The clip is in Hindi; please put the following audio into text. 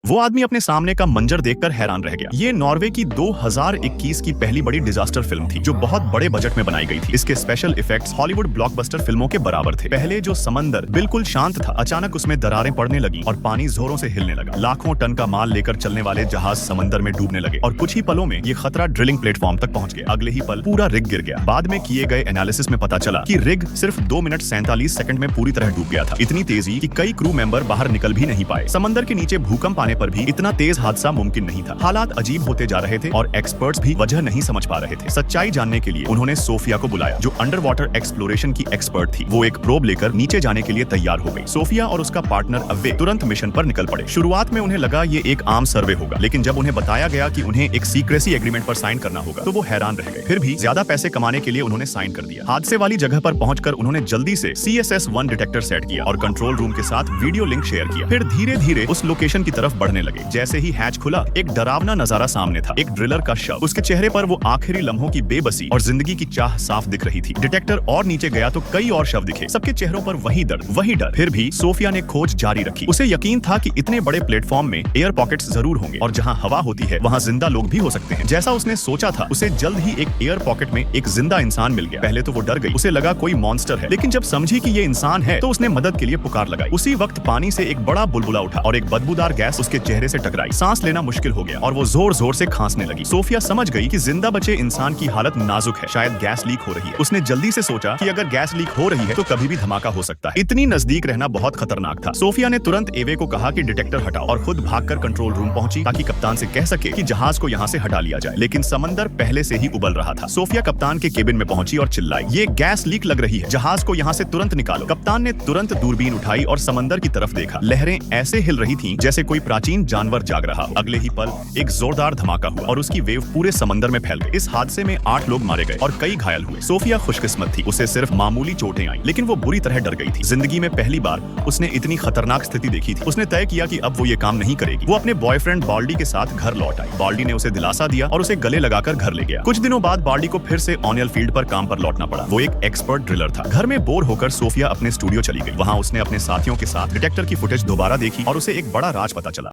वो आदमी अपने सामने का मंजर देखकर हैरान रह गया। ये नॉर्वे की 2021 की पहली बड़ी डिजास्टर फिल्म थी जो बहुत बड़े बजट में बनाई गई थी। इसके स्पेशल इफेक्ट्स हॉलीवुड ब्लॉकबस्टर फिल्मों के बराबर थे। पहले जो समंदर बिल्कुल शांत था, अचानक उसमें दरारें पड़ने लगी और पानी जोरों से हिलने लगा। लाखों टन का माल लेकर चलने वाले जहाज समंदर में डूबने लगे और कुछ ही पलों में ये खतरा ड्रिलिंग प्लेटफॉर्म तक पहुंच गया। अगले ही पल पूरा रिग गिर गया। बाद में किए गए एनालिसिस में पता चला कि रिग सिर्फ 2 मिनट 47 सेकंड में पूरी तरह डूब गया था। इतनी तेजी कि कई क्रू मेंबर बाहर निकल भी नहीं पाए। समंदर के नीचे भूकंप आने पर भी इतना तेज हादसा मुमकिन नहीं था। हालात अजीब होते जा रहे थे और एक्सपर्ट्स भी वजह नहीं समझ पा रहे थे। सच्चाई जानने के लिए उन्होंने सोफिया को बुलाया, जो अंडर वाटर एक्सप्लोरेशन की एक्सपर्ट थी। वो एक प्रोब लेकर नीचे जाने के लिए तैयार हो गई। सोफिया और उसका पार्टनर अव्वे तुरंत मिशन पर निकल पड़े। शुरुआत में उन्हें लगा ये एक आम सर्वे होगा, लेकिन जब उन्हें बताया गया कि उन्हें एक सीक्रेसी एग्रीमेंट पर साइन करना होगा तो वो हैरान रह गए। फिर भी ज्यादा पैसे कमाने के लिए उन्होंने साइन कर दिया। हादसे वाली जगह पर पहुंचकर उन्होंने जल्दी से CSS-1 डिटेक्टर सेट किया और कंट्रोल रूम के साथ वीडियो लिंक शेयर किया। फिर धीरे धीरे उस लोकेशन की तरफ बढ़ने लगे। जैसे ही हैच खुला, एक डरावना नजारा सामने था। एक ड्रिलर का शव, उसके चेहरे पर वो आखिरी लम्हों की बेबसी और जिंदगी की चाह साफ दिख रही थी। डिटेक्टर और नीचे गया तो कई और शव दिखे, सबके चेहरों पर वही दर्द, वही डर। फिर भी सोफिया ने खोज जारी रखी। उसे यकीन था कि इतने बड़े प्लेटफॉर्म में एयर पॉकेट्स जरूर होंगे और जहां हवा होती है वहां जिंदा लोग भी हो सकते हैं। जैसा उसने सोचा था, उसे जल्द ही एक एयर पॉकेट में एक जिंदा इंसान मिल गया। पहले तो वो डर गई, उसे लगा कोई मॉन्स्टर है, लेकिन जब समझी कि ये इंसान है तो उसने मदद के लिए पुकार लगाई। उसी वक्त पानी से एक बड़ा बुलबुला उठा और एक बदबूदार गैस उसके चेहरे से टकराई। सांस लेना मुश्किल हो गया और वो जोर जोर से खांसने लगी। सोफिया समझ गई कि जिंदा बचे इंसान की हालत नाजुक है, शायद गैस लीक हो रही है। उसने जल्दी से सोचा कि अगर गैस लीक हो रही है तो कभी भी धमाका हो सकता है। इतनी नजदीक रहना बहुत खतरनाक था। सोफिया ने तुरंत एवे को कहा कि डिटेक्टर हटाओ और खुद भागकर कंट्रोल रूम पहुंची ताकि कप्तान से कह सके कि जहाज को यहाँ से हटा लिया जाए। लेकिन समंदर पहले से ही उबल रहा था। सोफिया कप्तान के केबिन में पहुंची और चिल्लाई, ये गैस लीक लग रही है, जहाज को यहाँ से तुरंत निकालो। कप्तान ने तुरंत दूरबीन उठाई और समंदर की तरफ देखा। लहरें ऐसे हिल रही थीं जैसे कोई प्राचीन जानवर जाग रहा हो। अगले ही पल एक जोरदार धमाका हुआ और उसकी वेव पूरे समंदर में फैल गई। इस हादसे में 8 लोग मारे गए और कई घायल हुए। सोफिया खुशकिस्मत थी, उसे सिर्फ मामूली चोटें आई, लेकिन वो बुरी तरह डर गई थी। जिंदगी में पहली बार उसने इतनी खतरनाक स्थिति देखी थी। उसने तय किया कि अब वो ये काम नहीं करेगी। वो अपने बॉयफ्रेंड बाल्डी के साथ घर लौट आई। बाल्डी ने उसे दिलासा दिया और उसे गले लगाकर घर ले गया। कुछ दिनों बाद बाल्डी को फिर से ऑनियल फील्ड पर काम पर लौटना पड़ा। वो एक एक्सपर्ट ड्रिलर था। घर में बोर होकर सोफिया अपने स्टूडियो चली गई। वहाँ उसने अपने साथियों के साथ डिटेक्टर की फुटेज दोबारा देखी और उसे एक बड़ा राज पता चला।